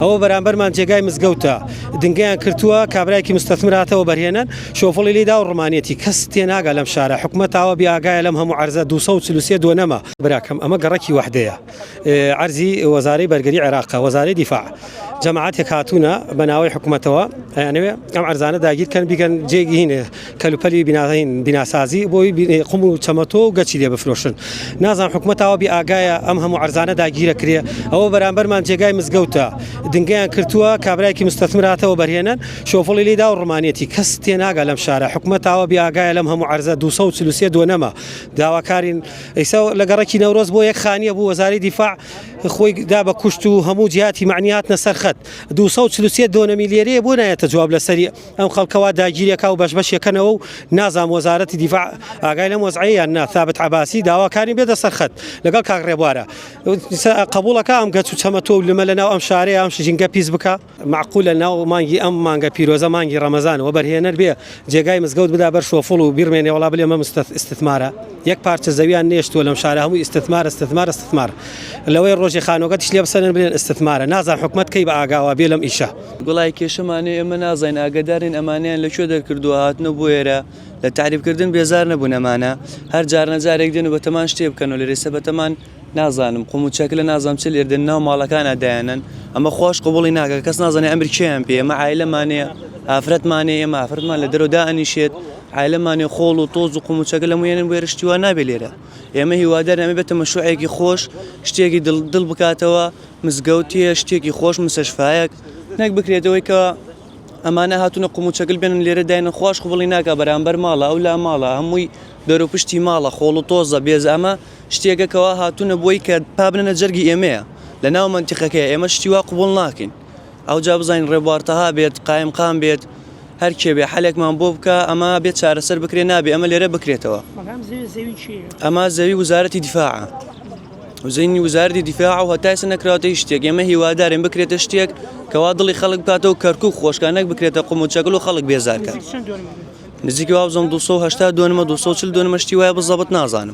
ئەوە بەرامبەرمان جێگای مزگەوتە دنگیان کردووە کابراایکی مستەثمراتەوە بەرهێنن شۆفڵی لێدا و ڕمانێتی کەس تێناگە لەم شارە حکومەتەوە بیاگایە لەم هەموو عەرزە 243 دۆنەمە براکەم ئەمە گەڕەکی وەحدەیە عەرزی وەزارەی بەرگەری عێراقە وەزارەی دیفاع جەماعەتێک هاتوونە بە ناوەی حکومەتەوە ئەیانەوێ ئەم عەرزانە داگیرکەن بیکەن جێگی کەلوپەلی بیناسازی بۆی قوم و چەمەتۆ و گەچی لێ بفرۆشن نازانم حکومەتەوە بیاگایە ئەم هەموو عەرزانە داگیرە کرێ ئەوە بەرامبەرمان جێگای مزگەوتە دنگیان کردووە کابراایکی مستەثمراتەوە بەرهێنن شۆفڵی لێدا و ڕمانێتی کەس تێناگە لەم شارە حکومەتەوە بیاگایە لەم هەموو عەرزە 243 دۆنەمە داواکارین ئێستا لە گەڕەکی نەورۆز بۆ یەک خانیە بوو وەزارەی دیفاع خۆی دا بە کوشت و هەموو جیهاتی معنیات نەسەرخەت 243 دۆنەمی لێرەیە بۆ نایەتە جواب لەسەری ئەم خەڵکەوە داگیریەکە و بەشبەشیەکەنەوە و نازام وەزارەتی دیفاع ئاگای لەم وەزعەیە یان نا ثابت عەباسی داواکاری بێتە سەرخەت لەگەڵ کاک ڕێبوارە قبوڵەکە ئەم گەچ و چەمەتۆ و لمە لەناو ئەم شارەیە ئەم ژینگە پیس بکە معقولە ناو مانگی ئەم مانگە پیرۆزە مانگی ڕەمەزانەوە بەرهێنەر بێ جێگای مزگەوت بدا بەر شۆفڵ و بیرمێنێ وڵا بڵێ ئەمە استثمارە یەک پارچە زەویان نێشتووە لەم شارە هەمووی استثمار لەوەی ڕۆژی خانۆگەتیش لێ بسەنن بڵێن استثمارە نازان حکومەت کەی بە ئاگاوە بێ لەم ئیشە گوڵای کێشەمانێ ئێمە نازین ئاگدارین ئەمانیان لەکوێ دەرکردووە هاتنە بۆ ئێرە لە تعریفکردن بێزار نەبوون ئەمانە هەر جارنەجارێک دێن و بەتەمان شتێ بکەن و لەرێسە بەتەمان نازانم قوم و چەک لە نازام چ لێردن ناو ماڵەکانە دایانن ئەمە خۆش قوبڵی ناکە کەس نازانێ ئەمر کێیان پێ ئەمە عایلەمانەیە ئافرەتمانێ ئێمە ئافرەتمان لە دەرەوەدا ئەنیشێت عایلەمانێ خۆڵ و تۆز و قوم و چەکە لەمویانن بۆ ێرەشتیوە نابێ لێرە ئێمە هیوادارین ئەمە بێتە مەشروعێکی خۆش شتێکی دڵ بکاتەوە مزگەوتیە شتێکی خۆش مستەشفایەک نەک بکرێتەوەی کە ئەمانە هاتوونە قوم و چەکل بێنن لێرە داینە خۆش قوبڵی ناکە بەرامبەر ماڵە ئەو لا ماڵە هەمووی دەرو پشتی ماڵە خۆڵ و تۆزە بێز ئەمە شتێکەکەوە هاتوونە بۆی کە پابنەنە جەرگی ئێمەیە لە ناو منتیقەکەی ئێمە شتیوا قوبڵ ناکەین ئەو جا بزانین ڕێبوارتەها بێت قایمقام بێت هەر کێ بێ حەلێکمان بۆ بکە ئەمە بێت چارەسەر بکرێ نابێ ئەمە لێرە بکرێتەوە ئەمە زەوی وزارەتی دیفاعە وزینی وزارەتی دیفاع و هەتای نەکراوەتەی شتێک ئێمە هیوادارین بکرێتە شتێک کەوا دڵی خەڵک بکاتەوە کەرکوو خۆشکانێک بکرێتە قوم و چەکل و خەڵک بێزارکە نزیکی وابزەم 280 دۆنمە 240 دۆنمە شتی وایە بزەبت نازانم